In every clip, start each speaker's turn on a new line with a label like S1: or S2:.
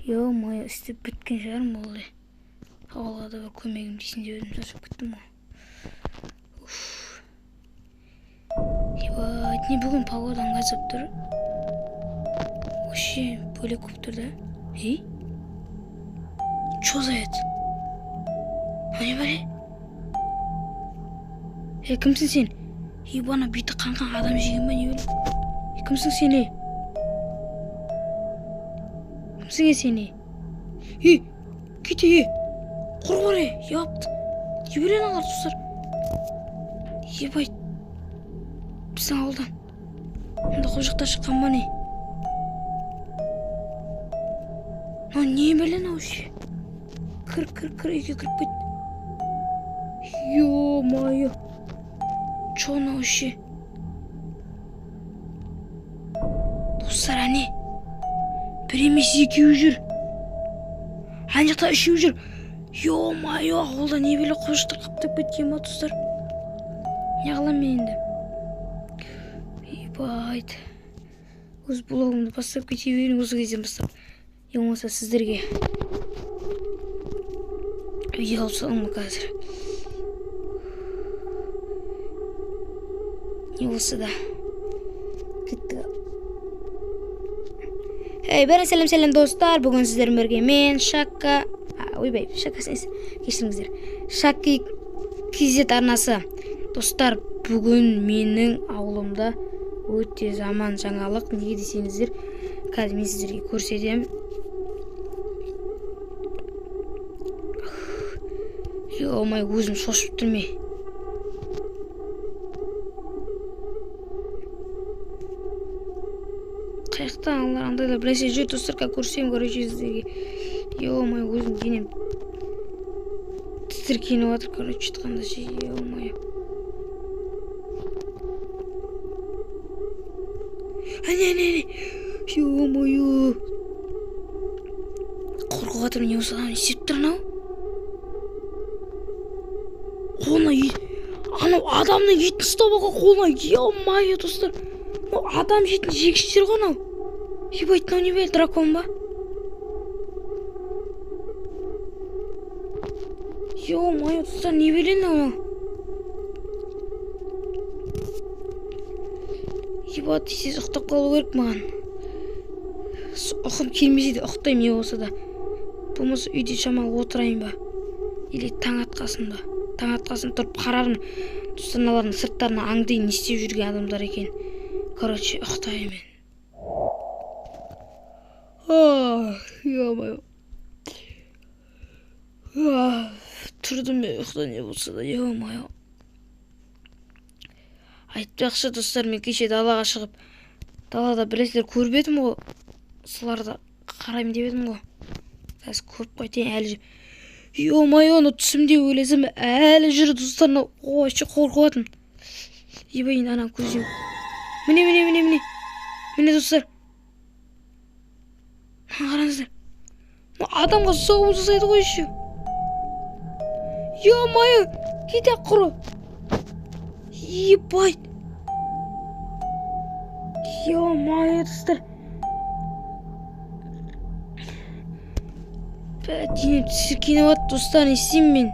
S1: Ё-моё, істеп біткен шығармын олай. Ауылға да көмегім дейсін деп өзім шаршап кеттім ғой. Ебать, не бүгін погода аңғазып тұр. Вообще бөлек болып тұр да. Ей? Чё за это? А не бәле? Кімсің сен? Ебана бүйті қанқан адам жеген ба не бәле? Кімсің сен? Кімсің сен? Кете, құр бар епті. Ебелен алар тұстар. Ебай, біздің ауылдан. Онда қожықта шыққан ба не? Не бәлен аушы? Кір, үйге кіріп кет. Ё-моё. Чё аушы? Достар, әне? Бір емес екеуі жүр. Ана жақта үшеуі жүр. Ё-моё, ауылда не бәле қожықтар қаптап кеткен ба, достар? Не қылам мен енді? Ебайт. Өз блогымды бастап кете берейін осы кезден бастап. Ең болса сіздерге видео алып саламын қазір. Не болса да кетті. Бәрін сәлем достар. Бүгін сіздермен бірге мен Шакка, ойбай, Шакка сенсіз, кешіріңіздер. Шакки KZ арнасы. Достар, бүгін менің ауылымда өте жаман жаңалық. Неге десеңіздер, қазір мен сіздерге көрсетемін. Ё-моё, өзім шошып тұрмай. Қайықтан алар андайлар біресе жүр, достарға көрсем, короче, сіздерге. Ё-моё, өзім денем тітіркеніп жатыр, короче, айтқанда ше, ё-моё. Әне. Ё-моё. Қорқып жатыр, не болса не істеп тұр анау? Қолына анау адамның етін ұстап алған қолына. Ё-моё, достар. Адам жейтін жегіштер ғой анау. Ебайт, мынау не бәле, дракон ба? Ё-моё, достар, не бәле мынау? Ебат, сіз ұқтап қалу керек маған. Ұқым келмесе де ұқтаймын не болса да. Болмаса үйде шамалы отырайын ба? Или таң атқасын ба? Таң атқасын тұрып қарарым. Достар, аналардың сырттарына аңдайын не істеп жүрген адамдар екен. Короче, ұқтаймын мен. Ё-моё. Тұрдым мен ұқта не болса да, ё-моё. Айтпақшы, достар, мен кеше далаға шығып, далада біреулер көріп едім ғой. Соларды қараймын деп едім ғой. Қазір көріп қайтайын, әлі жүр. Ё-моё, оны түсімде өлесім әлі жүр, достар. Вообще қорқып жатырмын. Ебайын, анам көзім. Міне, достар. Қараңыздар. Адамға соғып жасайды ғой еще. Ё-моё, кете құры. Ебайт. Ё-моё, достар. Денем тісіркеніп ат, достар, не істеймін мен?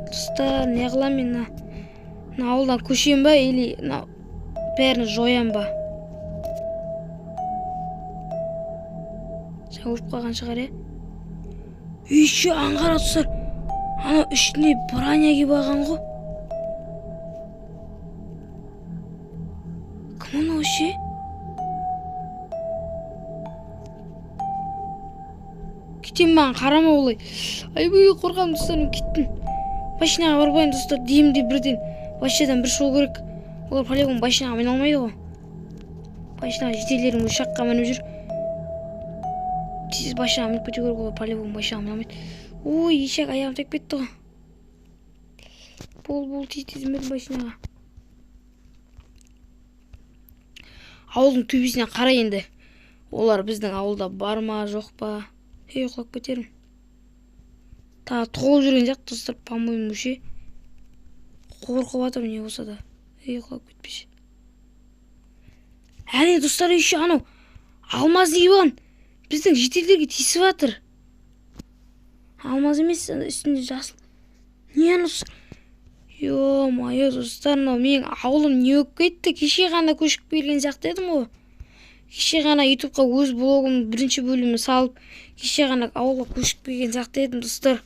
S1: Достар, не қылам мен? Ауылдан көшем ба, или бәрін жоям ба? Жаңа өліп қалған шығар, Еще аңғара, достар. Ана үстіне броня киіп алған ғой. Кім оны вообще? Кетем маған қарама олай. Айбай, қорқам, достар, мен кеттім. Машинаға барбайын, достар, деймде бірден. Машинадан бір шоу керек. Олар полигон машинаға мен алмайды ғой. Машинаға жетелерім өз шаққа мініп жүр. Тез машинаға мініп кете керек, олар полигон машинаға мен алмайды. Ой, ешек аяғым тек кетті ғой. Бол, тез мініп машинаға. Ауылдың төбесіне қарай енді. Олар біздің ауылда бар ма, жоқ па? Құлап кетерім. Тағы толып жүрген жақ, достар, по-моему, ше. Қорқып атым не болса да. Құлап кетпеші. Әне, достар, еще анау алмаз киіп алған. біздің жителдерге тиісіп жатыр. Алмаз емес, үстінде жасыл. Не анысы? Ё-моё, достар, мынау менің ауылым не болып кетті? Кеше ғана көшіп келген сияқты едім ғой. Кеше ғана ютубқа өз блогымның бірінші бөлімін салып, кеше ғана ауылға көшіп келген сияқты едім, достар.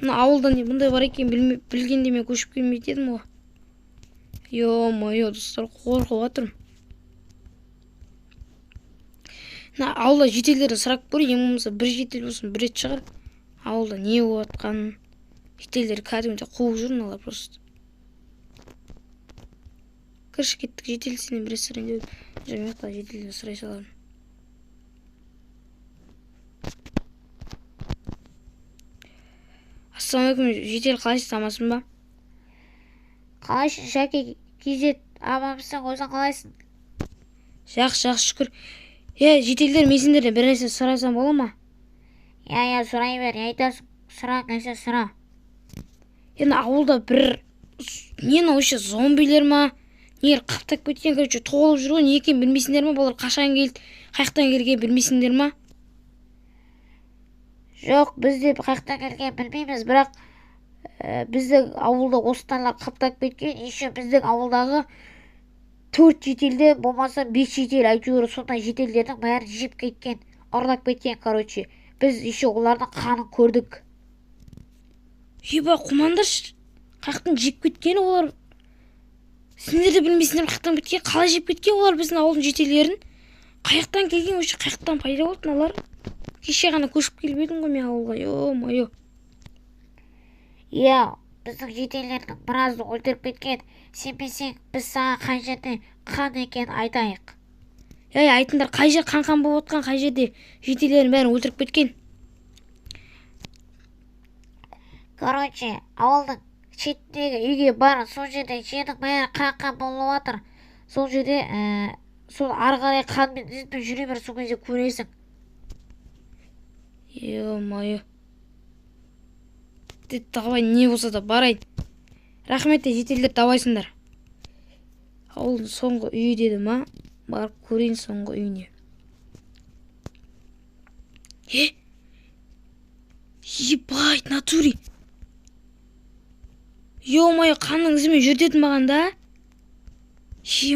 S1: Мына ауылда не бұндай бар екен білгенде мен көшіп келмейтін едім ғой. Ё-моё, достар, қорқып жатырмын. Мына ауылда жетелдерді сұрап көр, ең болмаса бір жетел болсын, бір рет шығар. Ауылда не болып жатқанын. Жетелдер кәдімгідей қуып жүр мыналар просто. Кірші кеттік, жетел сенен бір сұрайын деп. Жамиқта жетелден сұрай саламын. Ассалаумағалейкум, жетел қалайсыз, амансың ба?
S2: Қалайсың, Шәке? Кезет, амансың, өзің қалайсың?
S1: Жақсы, шүкір. Жетелдер, мен сендерден бір нәрсе сұрасам бола ма?
S2: Я, сұрай бер, не айтасың? Сұра, нәрсе сұра.
S1: Енді ауылда бір нені осы зомбилер ма? Нелер қаптап кеткен, короче, толып жүр ғой, не екенін білмейсіңдер ма? Бұлар қашан келді, қаяқтан келген білмейсіңдер ма?
S2: Жоқ, біз де қаяқтан келген білмейміз, бірақ біздің ауылда осылар қаптап кеткен. Еще біздің ауылдағы 4 жетелде болмаса 5 жетел, әйтеуір сондай жетелдердің бәрін жеп кеткен, ұрлап кеткен, короче. Біз еще олардың қанын көрдік.
S1: Еба, құмандаршы, қаяқтан жеп кеткен олар. Сендер де білмейсіңдер қаяқтан кеткен, қалай жеп кеткен олар біздің ауылдың жетелерін. Қаяқтан келген, өші қаяқтан пайда болды мыналар. Кеше ғана көшіп келіп едім ғой мен ауылға. Ё-моё.
S2: Біздің жетелердің біразды өлтіріп кеткен. Сенбесең, біз саған қай жерде қан екенін айтайық.
S1: Айтыңдар, қай жер қан болып отқан, қай жерде жетелерін бәрін өлтіріп кеткен.
S2: Короче, ауылдың шетіндегі үйге бар, сол жерде жердің бәрі қан болып жатыр. Сол жерде, сол ары қарай қанмен іздеп жүре бер, сол кезде көресің.
S1: Ё-моё. Давай, не болса да барайын. Рахмет, жетелдер, давайсыңдар. Ауылдың соңғы үйі деді ма? Барып көрейін соңғы үйіне. Ебай, натури. Ё-моё, қанның ізімен жүр деді маған да?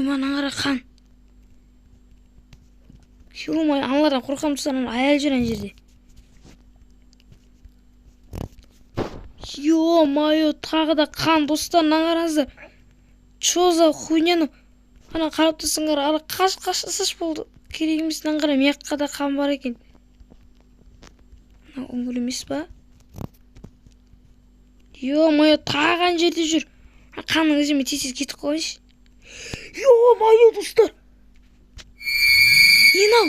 S1: Мана қара қан. Ё-моё, аналардан қорқамын, тұстан аял жүр ана жерде. Ё-моё, тағы да қан, достар, қараңыздар. Чё за хуйняны? Ана қарап тұрсыңдар, ара қаш сыш болды. Керек емес, қара мияққа да қан бар екен. Оңгіл емес ба? Ё-моё, таған жерде жүр. Қанның ізімен тез кетіп қалайыншы. Ё-моё, достар. Ненау?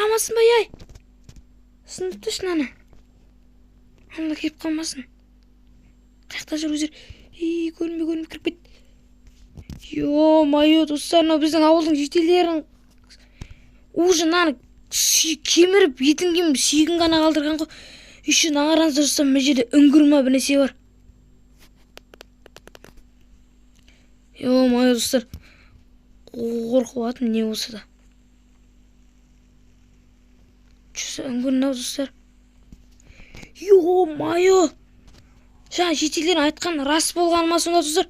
S1: Амансың ба, Сынып тұрсын ана. Ана келіп қалмасын. Қаяқта жүр өзір. Көрінбей кіріп кет. Ё-моё, достар, біздің ауылдың жетелерін ужынаны кеміріп, етін кеміріп, сүйегін ғана қалдырған ғой. Еще қараңыздар, достар, мына жерде үңгір бір нәрсе бар. Ё-моё, достар, қорқып жатырмын, не болса да. Чөсі үңгір достар. Ё-моё, жаңа жетелерін айтқан рас болған ма сонда, достар?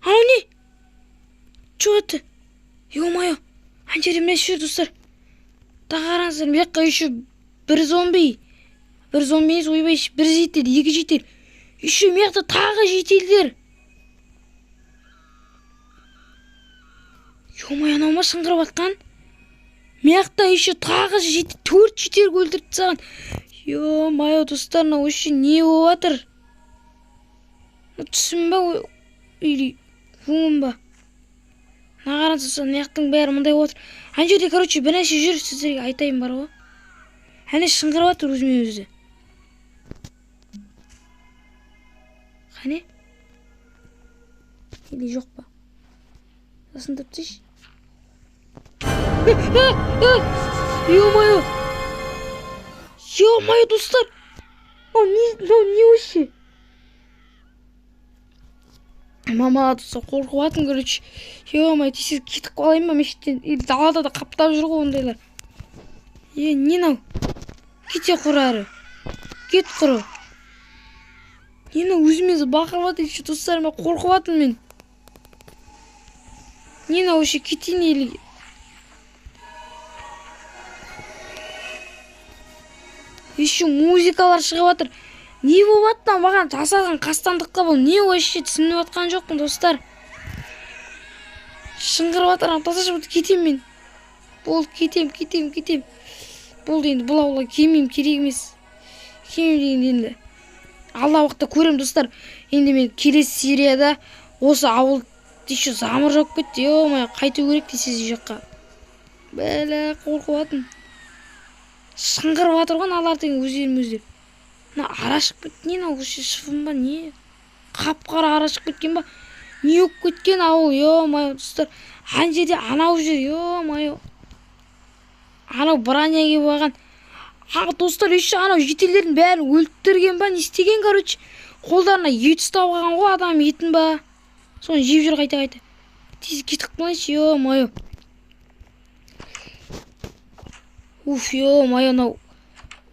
S1: Анау не? Чё это? Ё-моё, ана жерде нәрсе жүр, достар. Қараңыздар, мияққа еще бір зомби. Бір зомби емес, ойбай, бір жетел, екі жетел. Еще мияқта тағы жетелдер. Ё-моё, анау ма шыңғырып атқан? Мияқта еще тағы 4 жетел өлтіріп тастаған. Ё-моё, достар, мынау еще не болып жатыр? Түсім ба, или өңім ба? Қараңыздар, мияқтың бәрі мындай болып жатыр. Ана жерде, короче, бір нәрсе жүр, сіздерге айтайын бар ғой. Әне шыңғырып жатыр өзімен өзі. Қане? Или жоқ па? Асын тапсайшы. Ё-моё! Ё-моё, достар! Не вообще? мама достар қорқып жатырмын, короче. Ё-моё, тез кетіп қалайын ба мешіттен? Или далада да қаптап жүр ғой ондайлар. Не мынау? Кете құрары. Кет құры. Не мынау өзіме бақырып жатыр, еще достар, мен қорқып жатырмын мен. Не мынау вообще кетейін или... Еще музыкалар шығып жатыр. Не болып жатыр маған жасаған қастандыққа бұл? Не вообще түсініп жатқан жоқпын достар. Шыңғырып жатыр, тазаша болды, кетем мен. Болды, кетем. Болды енді, бұл ауылға келмеймін, керек емес. Келмеймін енді. Алла уақытта көрем достар. Енді мен келесі серияда осы ауыл еще замыр жоқ кетті. Ё-моё, қайту керек десіз жаққа. Бәлә, қорқып жатырмын. Шыңғырып жатыр ғой аналар деген өздерім. Мына ара шығып кетті, не мынау вообще шыбын ба, не? Қап-қара ара шығып кеткен ба? Не болып кеткен ауыл, ё-моё достар. Ана жерде анау жүр, ё-моё. Анау броня киіп алған. Достар, еще анау жетелердің бәрін өлтірген ба, не істеген, короче. Қолдарына ет ұстап алған ғой, адам етін ба. Соны жеп жүр қайта. Тез кетіп қалайыншы, ё-моё. Уф, ё-моё, мынау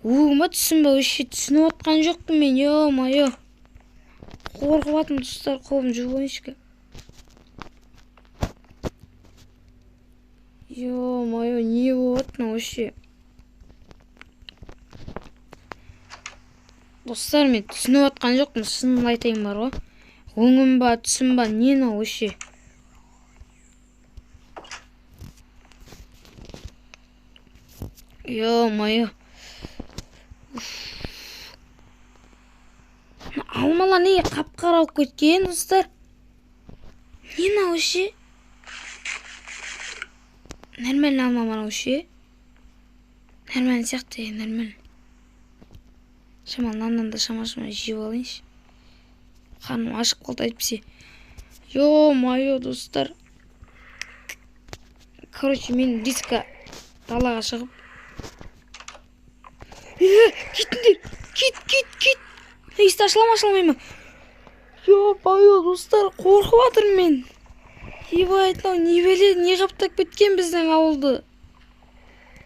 S1: өңіме түсім ба, вообще түсініп отқан жоқпын мен, ё-моё. Қорқып жатырмын достар, қолым жүріп ойыншыға. Ё-моё, не болып жатыр вообще? Достар, мен түсініп отқан жоқпын, шынын айтайын бар ғой. Өңім ба, түсім ба, не мынау вообще? Ё-моё. Алмалар неге қап-қара болып кеткен достар? Не мынау вообще? Нормально алма мынау вообще? Нормально сияқты, нормально. Шамал наннан да шама-шама жеп алайыншы. Қарным ашып қалды әйтпесе. Ё-моё достар. Короче, мен рискі далаға шығып. Кетіңдер. Кет. Есті ашыламай ма? Ё-моё достар, қорқып жатырмын мен. Ебать, не біледі, не қаптап кеткен біздің ауылды.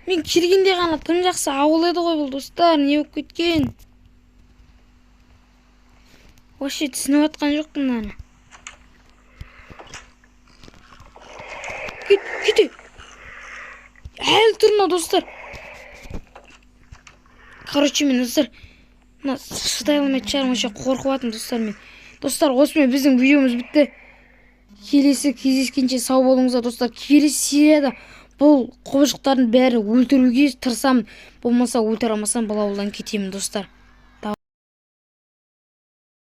S1: Мен келгенде ғана тым жақсы ауыл еді ғой бұл достар, не болып кеткен? Вообще түсініп жатқан жоқпын мынаны. Кете. Әлі тұр мынау достар. Короче, мен достар, шыдай алмай шығармын, вообще қорқып жатырмын достар мен. Достар, осымен біздің видеомыз бітті. Келесі кездескенше сау болыңыздар достар. Келесі серияда бұл құбыжықтардың бәрі өлтіруге тырысамын. Болмаса өлтіре алмасам бұл ауылдан кетемін достар.